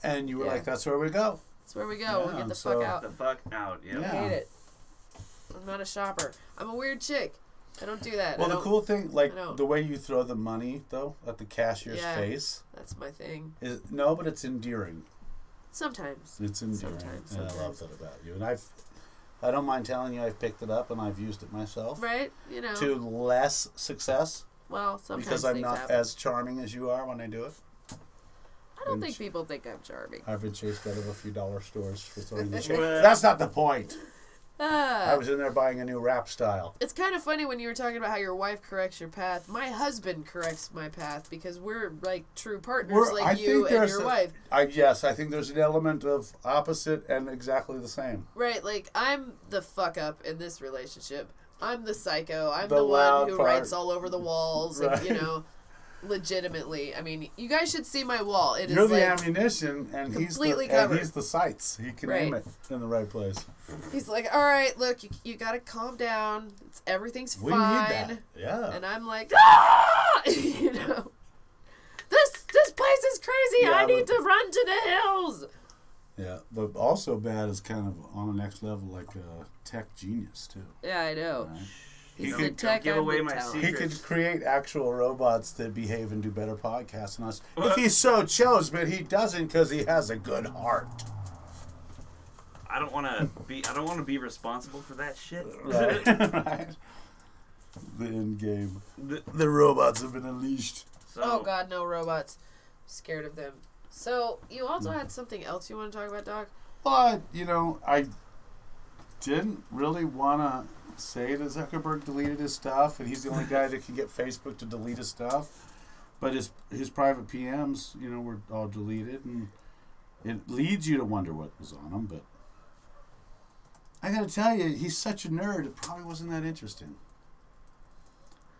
And you were like, that's where we go. That's where we go. We'll get the fuck out. The fuck out, yeah. I hate it. I'm not a shopper. I'm a weird chick. I don't do that. Well, the cool thing, the way you throw the money, though, at the cashier's face. That's my thing. No, but it's endearing. Sometimes. It's endearing. Sometimes. And I love that about you. And I don't mind telling you I've picked it up and I've used it myself. Right? You know. To less success. Well, sometimes because I'm not as charming as you are when I do it. I don't think people think I'm charming. I've been chased out of a few dollar stores for throwing the shit. That's not the point. I was in there buying a new rap style. It's kind of funny when you were talking about how your wife corrects your path. My husband corrects my path because we're true partners you and your wife. Yes, I think there's an element of opposite and exactly the same. Right, I'm the fuck up in this relationship. I'm the psycho. I'm the one who writes all over the walls and, legitimately. I mean, you guys should see my wall. You're the ammunition, and completely covered. And he's the sights. He can aim it in the right place. He's like, all right, look, you got to calm down. Everything's fine. We need that. Yeah. And I'm like, ah! This place is crazy. I need to run to the hills. Yeah, but also bad is kind of on the next level, like a tech genius too. Yeah, I know. Right? He could give away my secrets. He could create actual robots that behave and do better podcasts than us. If he so chose, but he doesn't because he has a good heart. I don't want to be responsible for that shit. Right. Right. The end game. The robots have been unleashed. Oh God, no robots. I'm scared of them. So you also had something else you want to talk about, Doc? But didn't really want to say that Zuckerberg deleted his stuff, and he's the only guy that can get Facebook to delete his stuff. But his private PMs, were all deleted, and it leads you to wonder what was on them. But I got to tell you, he's such a nerd. It probably wasn't that interesting.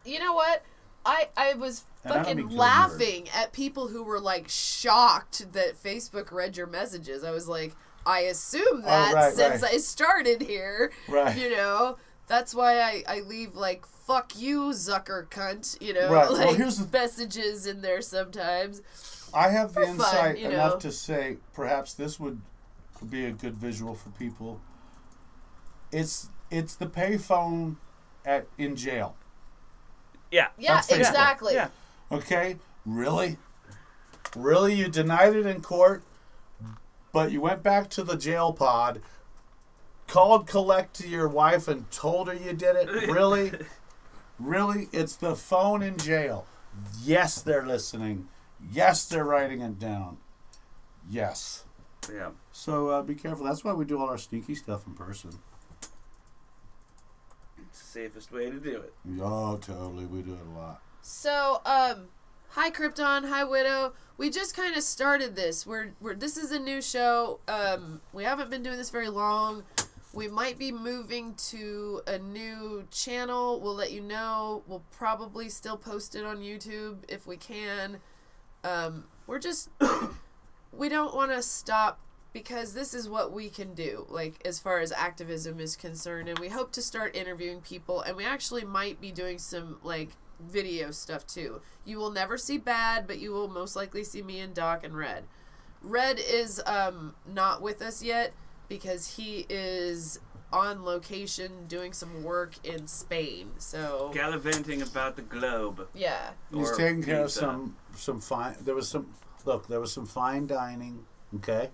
You know what? I was And I don't fucking mean good laughing at people who were like shocked that Facebook read your messages. I was like, I assume that since I started here. Right. That's why I leave like fuck you Zucker cunt, Right. like Here's the messages in there sometimes. I have the For fun, insight enough to say perhaps this would be a good visual for people. It's the payphone in jail. Yeah. Yeah, That's Facebook. exactly. Yeah. Okay? Really? Really? You denied it in court, but you went back to the jail pod, called collect to your wife and told her you did it? Really? Really? It's the phone in jail. Yes, they're listening. Yes, they're writing it down. Yes. Yeah. So be careful. That's why we do all our sneaky stuff in person. It's the safest way to do it. Oh, totally. We do it a lot. So, hi Krypton, hi Widow. We just kind of started this. This is a new show. We haven't been doing this very long. We might be moving to a new channel. We'll let you know. We'll probably still post it on YouTube if we can. We don't want to stop because this is what we can do, like, as far as activism is concerned. And we hope to start interviewing people. And we actually might be doing some, like, video stuff, too. You will never see Bad, but you will most likely see me and Doc and Red. Red is not with us yet because he is on location doing some work in Spain. So Gallivanting about the globe. yeah. He's Or taking care of pizza. some fine. There was some fine dining. Okay,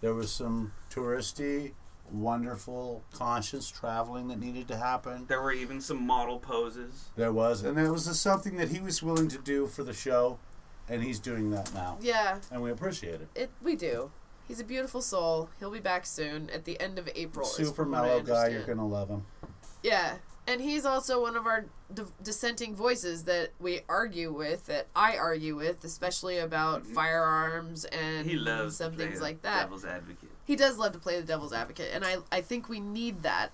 there was some touristy, wonderful, conscious traveling that needed to happen. There were even some model poses. There was, and there was something that he was willing to do for the show, and he's doing that now, Yeah, and we appreciate it. we do. He's a beautiful soul. He'll be back soon at the end of April. is Super from what I mellow guy. You're understand. gonna love him. Yeah, and he's also one of our dissenting voices that we argue with, that I argue with, especially about firearms and He loves some to play things the like that. devil's advocate. He does love to play the devil's advocate, and I think we need that.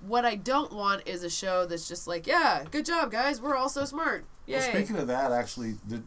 What I don't want is a show that's just like, yeah, good job, guys, we're all so smart. Yay. Well, speaking of that, actually, the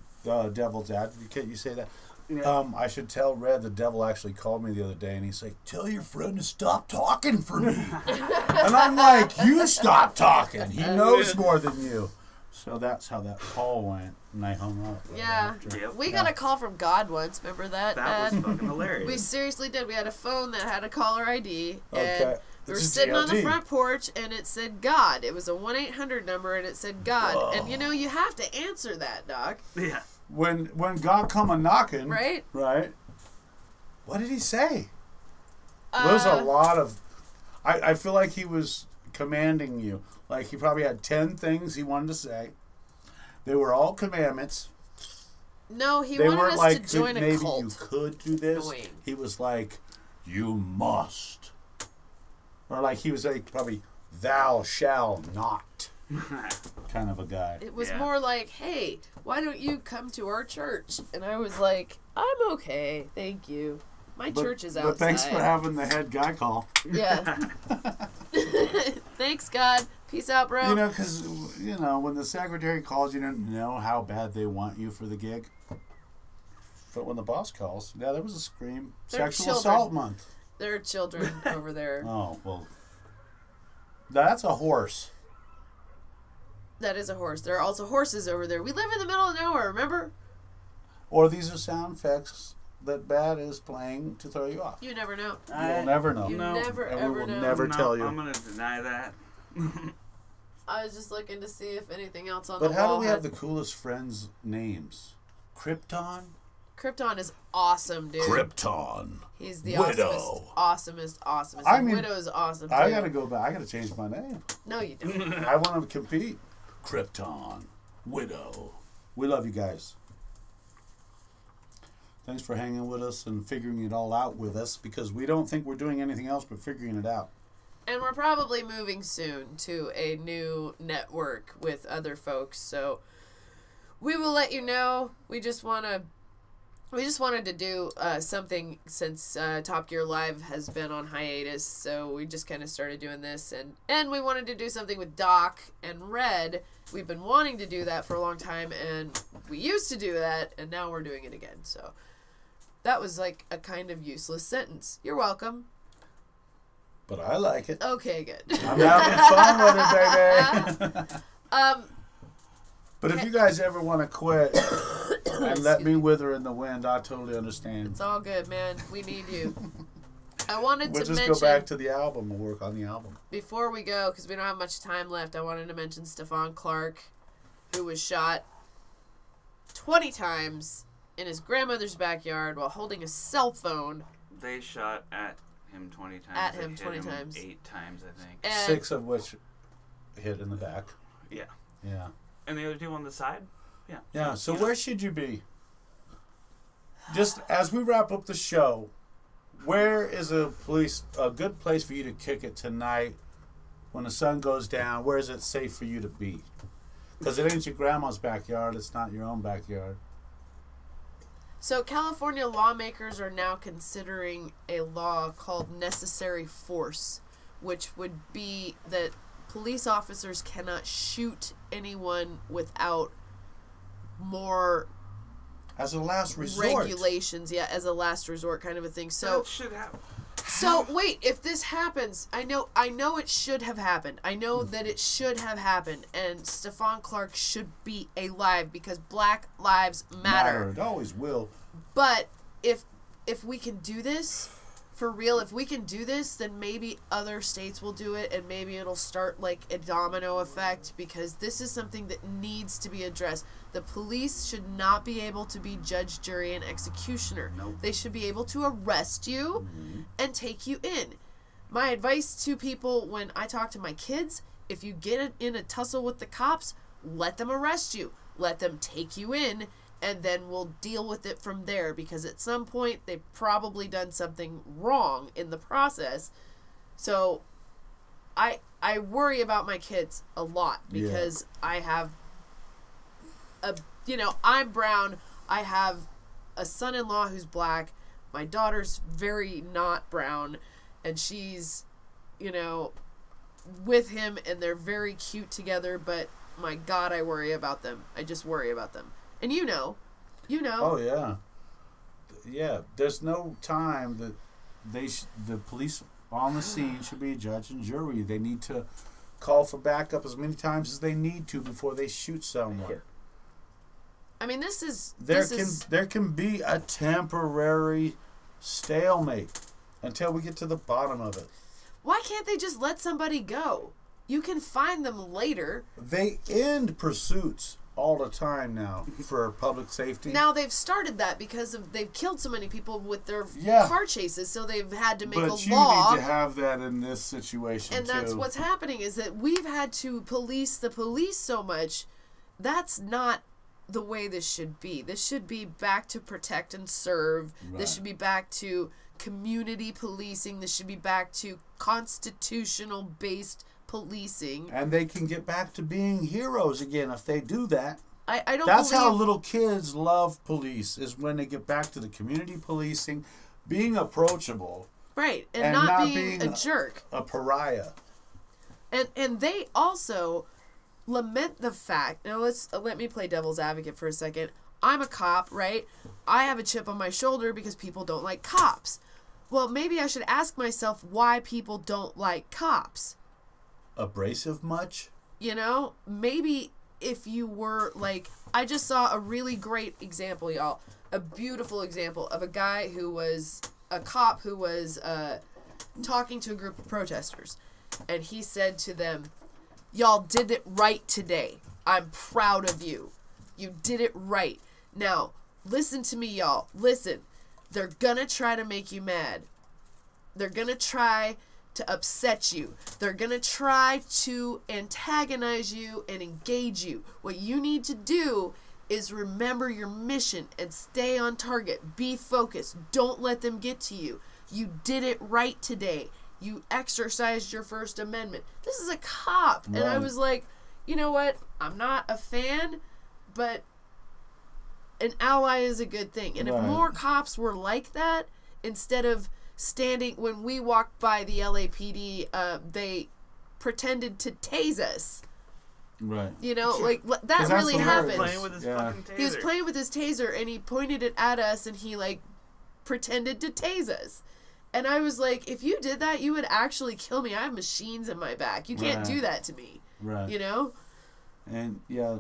devil's advocate. You say that. Yeah. I should tell Red the devil actually called me the other day and he's like, tell your friend to stop talking for me. And I'm like, you stop talking. He knows more than you. So that's how that call went. And I hung up. right Yeah. after. Yep. We got a call from God once, remember that? That was Dad? fucking hilarious. We seriously did. We had a phone that had a caller ID, and Okay. we were It's a sitting on the GLD. front porch, and it said God. It was a 1-800 number, and it said God. Whoa. And you have to answer that, Doc. Yeah. When God come a knocking. Right? Right. What did he say? There was a lot of... I feel like he was commanding you. Like he probably had 10 things he wanted to say. They were all commandments. No, he They wanted weren't us like, to join maybe a cult. you could do this. Annoying. He was like, you must. Or like he was like probably, thou shall not. Kind of a guy. It was Yeah. more like, hey, why don't you come to our church? And I was like, I'm okay, thank you. My church is outside. But thanks for having the head guy call. Yeah. Thanks, God. Peace out, bro. Because, when the secretary calls, you don't know how bad they want you for the gig. But when the boss calls, yeah, there was a scream. They're Sexual children. assault month. There are children over there. Oh, well. That's a horse. That is a horse. There are also horses over there. We live in the middle of nowhere, remember? Or these are sound effects that Bad is playing to throw you off. You never know. You'll never know. You No. never, And we ever will know. never No, tell you. I'm going to deny that. I was just looking to see if anything else on But the how wall do we have had- the coolest friends' names? Krypton? Krypton is awesome, dude. Krypton. He's the Widow. awesomest. I And mean, Widow is awesome, too. I gotta go back. I gotta change my name. No, you don't. I want to compete. Krypton. Widow. We love you guys. Thanks for hanging with us and figuring it all out with us because we don't think we're doing anything else but figuring it out. And we're probably moving soon to a new network with other folks, so we will let you know. We just wanted to do something since Top Gear Live has been on hiatus, so we just kind of started doing this, and we wanted to do something with Doc and Red. We've been wanting to do that for a long time, and we used to do that, and now we're doing it again. So that was like a kind of useless sentence. You're welcome. But I like it. Okay, good. I'm having fun with it, baby. But if you guys ever want to quit and let me wither in the wind, I totally understand. It's all good, man. We need you. I wanted We'll to just mention... go back to the album and work on the album. Before we go, because we don't have much time left, I wanted to mention Stephon Clark, who was shot 20 times in his grandmother's backyard while holding a cell phone. They shot at him 20 times. At him They 20 hit him times. 8 times, I think. And 6 of which hit in the back. Yeah. Yeah. And the other 2 on the side? Yeah. Yeah, so where should you be? Just as we wrap up the show, where is a good place for you to kick it tonight when the sun goes down? Where is it safe for you to be? Because it ain't your grandma's backyard. It's not your own backyard. So California lawmakers are now considering a law called necessary force, which would be that police officers cannot shoot anyone without more as a last resort. Regulations, yeah, as a last resort kind of a thing. So that should happen. So wait, if this happens, I know it should have happened. I know that it should have happened, and Stephon Clark should be alive because Black Lives Matter. It always will. But if we can do this for real, if we can do this, then maybe other states will do it, and maybe it'll start like a domino effect, because this is something that needs to be addressed. The police should not be able to be judge, jury, and executioner. Nope. They should be able to arrest you and take you in. My advice to people when I talk to my kids, if you get in a tussle with the cops, let them arrest you. Let them take you in, and then we'll deal with it from there, because at some point they've probably done something wrong in the process. So I worry about my kids a lot, because I have I'm brown. I have a son-in-law who's black. My daughter's very not brown, and she's, with him, and they're very cute together, but my God, I worry about them. I just worry about them. And you know. Oh, yeah. Yeah, there's no time that the police on the scene should be a judge and jury. They need to call for backup as many times as they need to before they shoot someone. I mean, There can be a temporary stalemate until we get to the bottom of it. Why can't they just let somebody go? You can find them later. They end pursuits all the time now for public safety. Now they've started that because they've killed so many people with their car chases, so they've had to make a law. But you need to have that in this situation and too. that's what's happening, is that we've had to police the police so much. That's not the way this should be. This should be back to protect and serve. Right. This should be back to community policing. This should be back to constitutional based policing. And they can get back to being heroes again if they do that. I don't That's how little kids love police, is when they get back to the community policing, being approachable. Right, and not being a jerk. A pariah. And they also lament the fact, now let me play devil's advocate for a second. I'm a cop, right? I have a chip on my shoulder because people don't like cops. Well, maybe I should ask myself why people don't like cops. Abrasive much? Maybe if you were like, I just saw a really great example, y'all. A beautiful example of a guy who was a cop who was talking to a group of protesters. And he said to them, "Y'all did it right today. I'm proud of you. You did it right. Now, listen to me, y'all. Listen. They're gonna try to make you mad. They're gonna try to upset you. They're gonna try to antagonize you and engage you. What you need to do is remember your mission and stay on target. Be focused. Don't let them get to you. You did it right today. You exercised your First Amendment. This is a cop. Right. And I was like, you know what? I'm not a fan, but an ally is a good thing. And if Right. more cops were like that, instead of standing, when we walked by the LAPD, they pretended to tase us. Right. You know, like, that 'Cause that's really hilarious. happened. Playing with his Yeah. fucking taser. He was playing with his taser, and he pointed it at us, and he, like, pretended to tase us. And I was like, if you did that, you would actually kill me. I have machines in my back. You can't Right. do that to me. Right. You know? And yeah,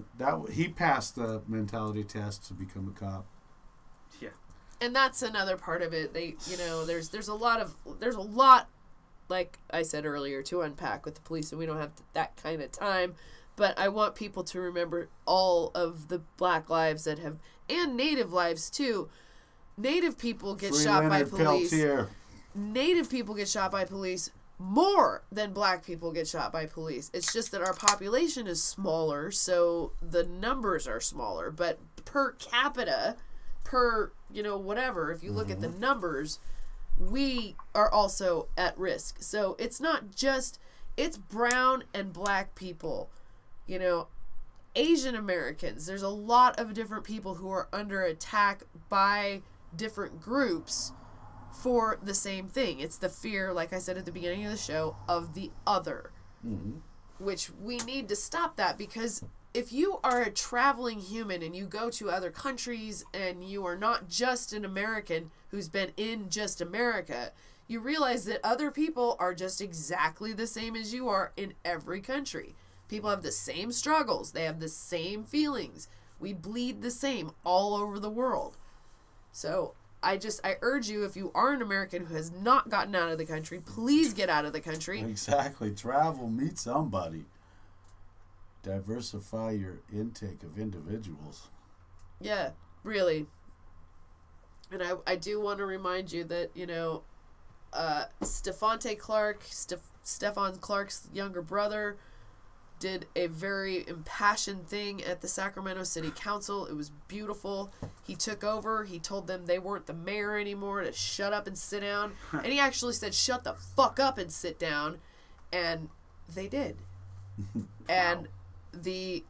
he passed the mentality test to become a cop. Yeah. And that's another part of it. They, you know, there's a lot, like I said earlier, to unpack with the police, and we don't have that kind of time. But I want people to remember all of the Black lives that have, and Native lives too. Native people get Free shot by Leonard police. Peltier. Native people get shot by police more than Black people get shot by police. It's just that our population is smaller, so the numbers are smaller. But per capita, per, you know, whatever, if you look at the numbers, we are also at risk. So it's not just, it's brown and Black people, you know, Asian Americans. There's a lot of different people who are under attack by different groups for the same thing. It's the fear, like I said at the beginning of the show, of the other. Which we need to stop that, because if you are a traveling human and you go to other countries and you are not just an American who's been in just America, you realize that other people are just exactly the same as you are in every country. People have the same struggles. They have the same feelings. We bleed the same all over the world. So I urge you, if you are an American who has not gotten out of the country, please get out of the country. Exactly. Travel, meet somebody. Diversify your intake of individuals. Yeah, really. And I do want to remind you that, you know, Stephon Clark's younger brother, did a very impassioned thing at the Sacramento City Council. It was beautiful. He took over. He told them they weren't the mayor anymore, to shut up and sit down. And he actually said, shut the fuck up and sit down. And they did. And the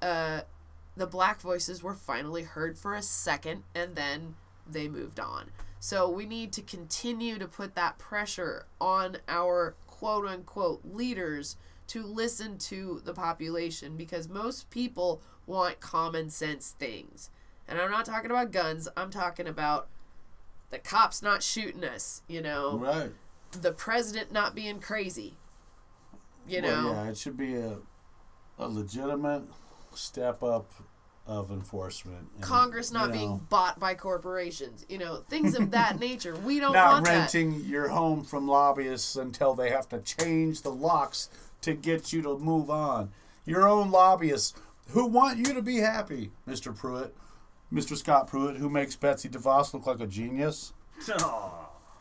Black voices were finally heard for a second, and then they moved on. So we need to continue to put that pressure on our quote-unquote leaders to listen to the population, because most people want common sense things. And I'm not talking about guns. I'm talking about the cops not shooting us, you know. Right. The president not being crazy, you Well, know. yeah, it should be a legitimate step up of enforcement. And, Congress not you know, being bought by corporations, you know, things of that nature. We don't not want that. renting your home from lobbyists until they have to change the locks to get you to move on. Your own lobbyists who want you to be happy, Mr. Pruitt, Mr. Scott Pruitt, who makes Betsy DeVos look like a genius.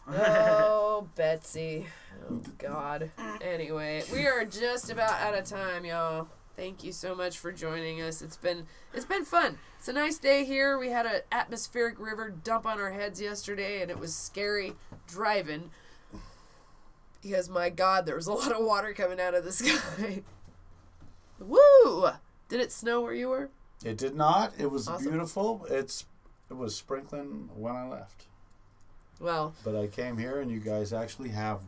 Oh, Betsy. Oh, God. Anyway, we are just about out of time, y'all. Thank you so much for joining us. It's been fun. It's a nice day here. We had an atmospheric river dump on our heads yesterday, and it was scary driving, because, my God, there was a lot of water coming out of the sky. Woo! Did it snow where you were? It did not. It was Awesome. beautiful. It was sprinkling when I left. Well, But I came here, and you guys actually have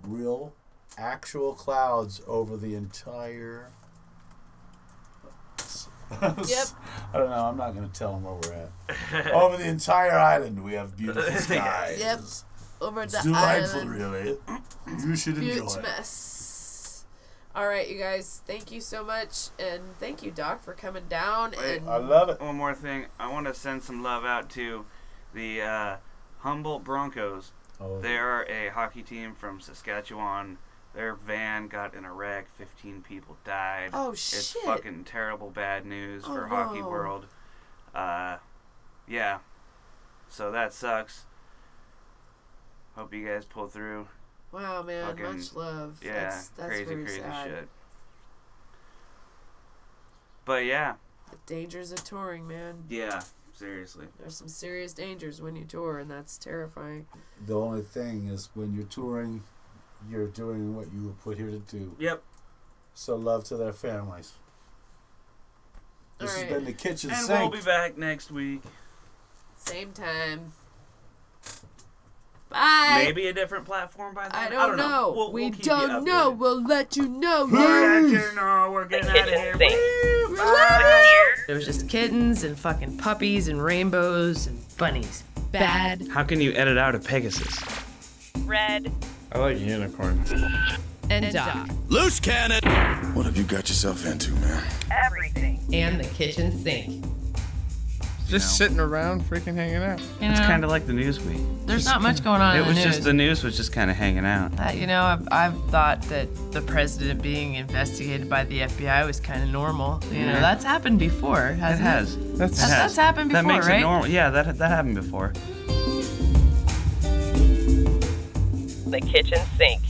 actual clouds over the entire... yep. I don't know. I'm not going to tell them where we're at. Over the entire island, we have beautiful skies. Yep. Over It's the delightful, island. really. You should enjoy it. Beautmas. All right, you guys. Thank you so much, and thank you, Doc, for coming down. Wait, And I love it. One more thing. I want to send some love out to the Humboldt Broncos. Oh. They're a hockey team from Saskatchewan. Their van got in a wreck. 15 people died. Oh, It's shit. fucking terrible bad news Oh, for hockey no. world. Yeah. So that sucks. Hope you guys pull through. wow, man, fucking- much love. Yeah, that's crazy, very crazy sad. shit. But yeah, The dangers of touring, man. yeah, seriously. There's some serious dangers when you tour, and that's terrifying. The only thing is when you're touring, you're doing what you were put here to do. Yep. So love to their families. This has been the Kitchen And Sink. we'll be back next week. Same time. Bye. Maybe a different platform by then. I don't know. We'll we keep you don't know. updated. We'll let you know. We'll let you know. We're getting out of here. Woo, bye. There was just kittens and fucking puppies and rainbows and bunnies. Bad. How can you edit out a Pegasus? Red. I like unicorns. And Doc. Loose cannon! What have you got yourself into, man? Everything. And the kitchen sink. Just sitting around, freaking hanging out. You know, It's kind of like the Newsweek. there's not much going on in the news. The news was just kind of hanging out. You know, I've thought that the president being investigated by the FBI was kind of normal. You know, that's happened before, hasn't it? has. That's happened before, That makes right? it normal. Yeah, that happened before. The kitchen sink.